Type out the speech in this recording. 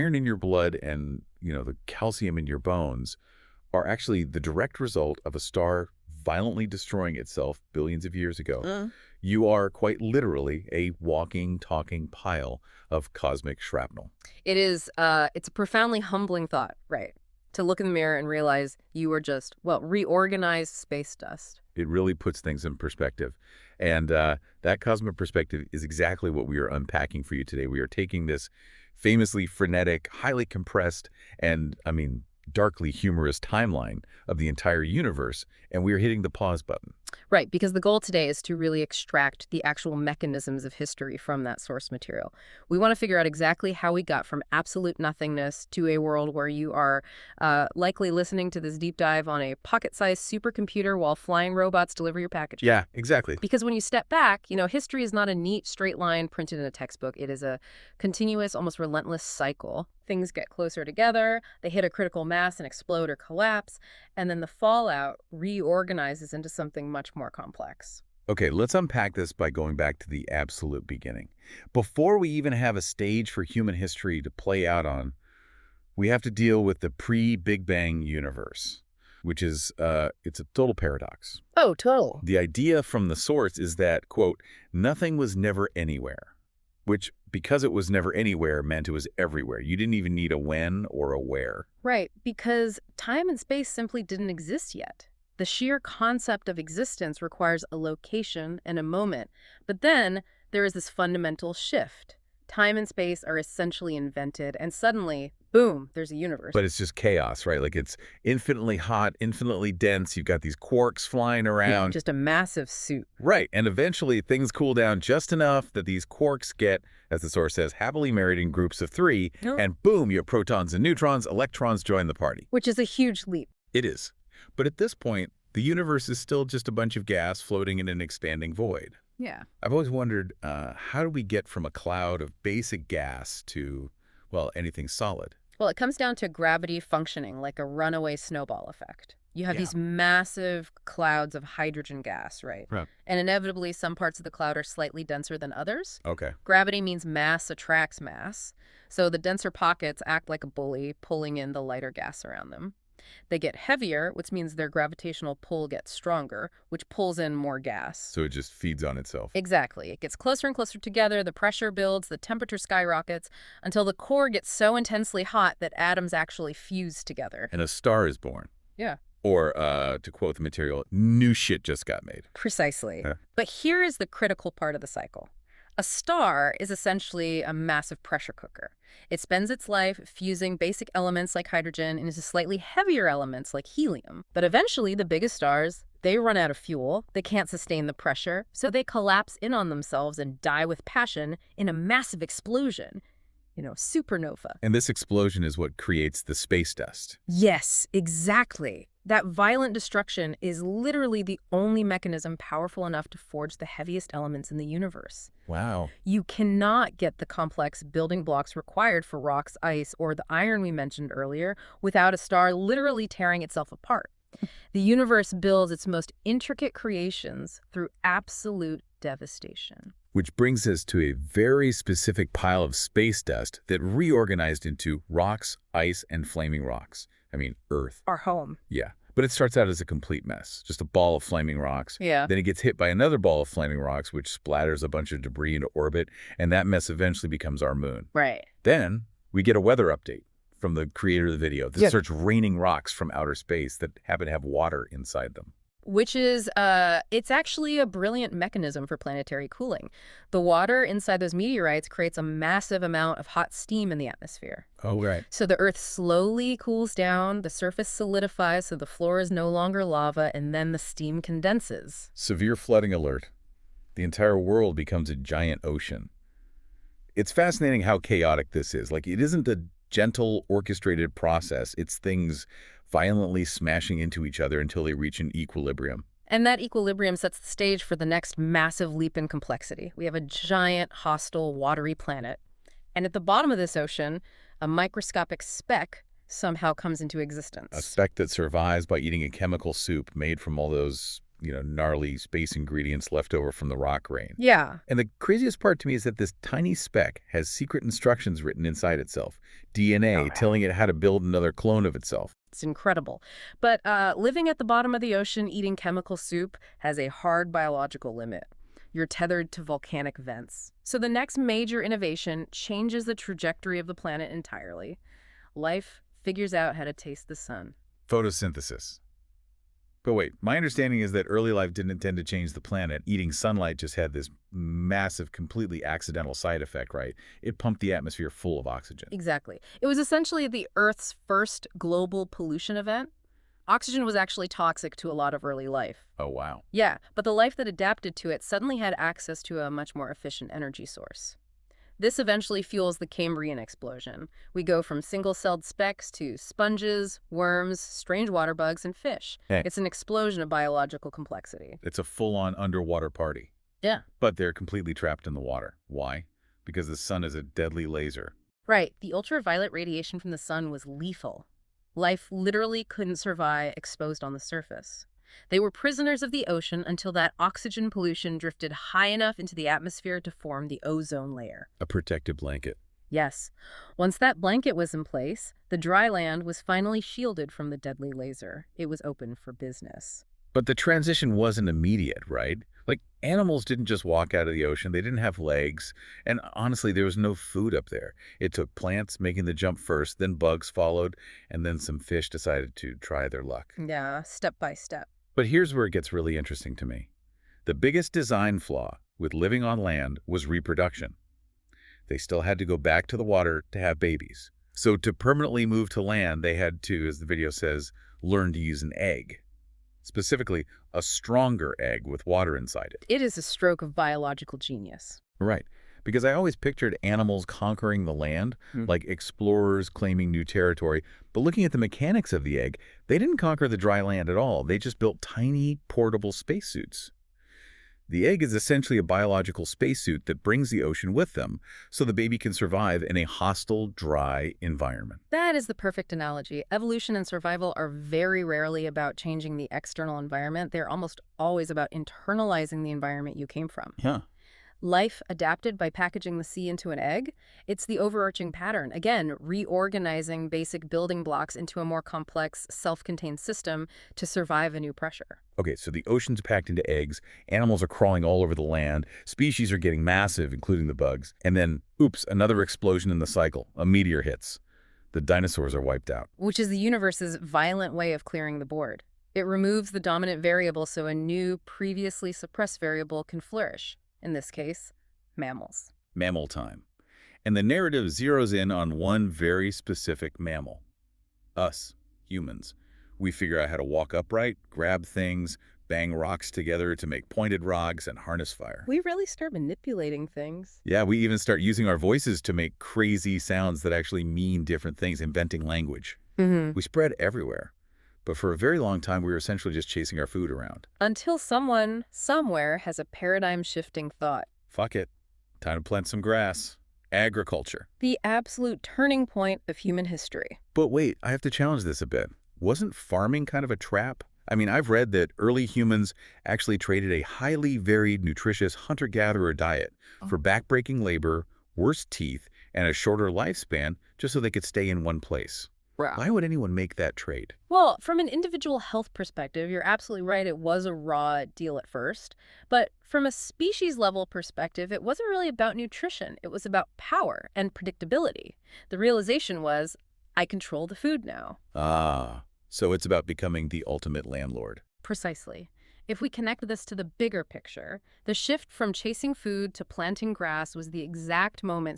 iron in your blood and, the calcium in your bones are actually the direct result of a star violently destroying itself billions of years ago. You are quite literally a walking, talking pile of cosmic shrapnel. It is, it's a profoundly humbling thought, right? To look in the mirror and realize you are just, well, reorganized space dust. It really puts things in perspective. And that cosmic perspective is exactly what we are unpacking for you today. We are taking this famously frenetic, highly compressed, and, darkly humorous timeline of the entire universe, and we are hitting the pause button. Right, because the goal today is to really extract the actual mechanisms of history from that source material. We want to figure out exactly how we got from absolute nothingness to a world where you are likely listening to this deep dive on a pocket-sized supercomputer while flying robots deliver your packages. Yeah, exactly. Because when you step back, history is not a neat straight line printed in a textbook. It is a continuous, almost relentless cycle. Things get closer together, they hit a critical mass and explode or collapse, and then the fallout reorganizes into something much more complex. Okay, let's unpack this by going back to the absolute beginning. Before we even have a stage for human history to play out on, we have to deal with the pre-Big Bang universe, which is, it's a total paradox. Oh, total. The idea from the source is that, quote, nothing was never anywhere, which, because it was never anywhere, meant it was everywhere. You didn't even need a when or a where. Right, because time and space simply didn't exist yet. The sheer concept of existence requires a location and a moment. But then there is this fundamental shift. Time and space are essentially invented, and suddenly, boom, there's a universe. But it's just chaos, right? Like it's infinitely hot, infinitely dense. You've got these quarks flying around. Just a massive soup. Right. And eventually things cool down just enough that these quarks get, as the source says, happily married in groups of 3. Oh. And boom, you have protons and neutrons, electrons join the party. Which is a huge leap. It is. But at this point, the universe is still just a bunch of gas floating in an expanding void. Yeah. I've always wondered, how do we get from a cloud of basic gas to, well, anything solid? Well, it comes down to gravity functioning like a runaway snowball effect. You have these massive clouds of hydrogen gas, right? And inevitably, some parts of the cloud are slightly denser than others. Okay. Gravity means mass attracts mass. So the denser pockets act like a bully, pulling in the lighter gas around them. They get heavier, which means their gravitational pull gets stronger, which pulls in more gas. So it just feeds on itself. Exactly. It gets closer and closer together, the pressure builds, the temperature skyrockets, until the core gets so intensely hot that atoms actually fuse together. And a star is born. Yeah. Or, to quote the material, new shit just got made. Precisely. Yeah. But here is the critical part of the cycle. A star is essentially a massive pressure cooker. It spends its life fusing basic elements like hydrogen into slightly heavier elements like helium. But eventually, the biggest stars, they run out of fuel. They can't sustain the pressure, so they collapse in on themselves and die with passion in a massive explosion. Supernova. And this explosion is what creates the space dust. Yes, exactly. That violent destruction is literally the only mechanism powerful enough to forge the heaviest elements in the universe. Wow. You cannot get the complex building blocks required for rocks, ice, or the iron we mentioned earlier without a star literally tearing itself apart. The universe builds its most intricate creations through absolute devastation. Which brings us to a very specific pile of space dust that reorganized into rocks, ice, and flaming rocks. Earth. Our home. Yeah. But it starts out as a complete mess, just a ball of flaming rocks. Yeah. Then it gets hit by another ball of flaming rocks, which splatters a bunch of debris into orbit, and that mess eventually becomes our moon. Right. Then we get a weather update from the creator of the video that starts raining rocks from outer space that happen to have water inside them. Which is, it's actually a brilliant mechanism for planetary cooling. The water inside those meteorites creates a massive amount of hot steam in the atmosphere. Oh, right. So the Earth slowly cools down, the surface solidifies so the floor is no longer lava, and then the steam condenses. Severe flooding alert. The entire world becomes a giant ocean. It's fascinating how chaotic this is. Like, it isn't a gentle, orchestrated process. It's things violently smashing into each other until they reach an equilibrium. And that equilibrium sets the stage for the next massive leap in complexity. We have a giant, hostile, watery planet. And at the bottom of this ocean, a microscopic speck somehow comes into existence. A speck that survives by eating a chemical soup made from all those gnarly space ingredients left over from the rock rain. Yeah. And the craziest part to me is that this tiny speck has secret instructions written inside itself, DNA telling it how to build another clone of itself. It's incredible. But living at the bottom of the ocean eating chemical soup has a hard biological limit. You're tethered to volcanic vents. So the next major innovation changes the trajectory of the planet entirely. Life figures out how to taste the sun. Photosynthesis. But wait, my understanding is that early life didn't intend to change the planet. Eating sunlight just had this massive, completely accidental side effect, right? It pumped the atmosphere full of oxygen. Exactly. It was essentially the Earth's first global pollution event. Oxygen was actually toxic to a lot of early life. Oh, wow. Yeah, but the life that adapted to it suddenly had access to a much more efficient energy source. This eventually fuels the Cambrian explosion. We go from single-celled specks to sponges, worms, strange water bugs, and fish. Hey. It's an explosion of biological complexity. It's a full-on underwater party. Yeah. But they're completely trapped in the water. Why? Because the sun is a deadly laser. Right. The ultraviolet radiation from the sun was lethal. Life literally couldn't survive exposed on the surface. They were prisoners of the ocean until that oxygen pollution drifted high enough into the atmosphere to form the ozone layer. A protective blanket. Yes. Once that blanket was in place, the dry land was finally shielded from the deadly laser. It was open for business. But the transition wasn't immediate, right? Like, animals didn't just walk out of the ocean. They didn't have legs. And honestly, there was no food up there. It took plants making the jump first, then bugs followed, and then some fish decided to try their luck. Yeah, step by step. But here's where it gets really interesting to me. The biggest design flaw with living on land was reproduction. They still had to go back to the water to have babies. So to permanently move to land, they had to, as the video says, learn to use an egg. Specifically, a stronger egg with water inside it. It is a stroke of biological genius. Right. Because I always pictured animals conquering the land, like explorers claiming new territory. But looking at the mechanics of the egg, they didn't conquer the dry land at all. They just built tiny, portable spacesuits. The egg is essentially a biological spacesuit that brings the ocean with them, so the baby can survive in a hostile, dry environment. That is the perfect analogy. Evolution and survival are very rarely about changing the external environment. They're almost always about internalizing the environment you came from. Yeah. Life adapted by packaging the sea into an egg? It's the overarching pattern. Again, reorganizing basic building blocks into a more complex, self-contained system to survive a new pressure. Okay, so the ocean's packed into eggs, animals are crawling all over the land, species are getting massive, including the bugs, and then, oops, another explosion in the cycle. A meteor hits. The dinosaurs are wiped out. Which is the universe's violent way of clearing the board. It removes the dominant variable so a new, previously suppressed variable can flourish. In this case, mammals. Mammal time. And the narrative zeroes in on one very specific mammal. Us, humans. We figure out how to walk upright, grab things, bang rocks together to make pointed rods, and harness fire. We really start manipulating things. Yeah, we even start using our voices to make crazy sounds that actually mean different things, inventing language. We spread everywhere. But for a very long time, we were essentially just chasing our food around. Until someone, somewhere, has a paradigm-shifting thought. Fuck it. Time to plant some grass. Agriculture. The absolute turning point of human history. But wait, I have to challenge this a bit. Wasn't farming kind of a trap? I mean, I've read that early humans actually traded a highly varied, nutritious hunter-gatherer diet for backbreaking labor, worse teeth, and a shorter lifespan just so they could stay in one place. Why would anyone make that trade? Well, from an individual health perspective, you're absolutely right. It was a raw deal at first. But from a species-level perspective, it wasn't really about nutrition. It was about power and predictability. The realization was, I control the food now. Ah, so it's about becoming the ultimate landlord. Precisely. If we connect this to the bigger picture, the shift from chasing food to planting grass was the exact moment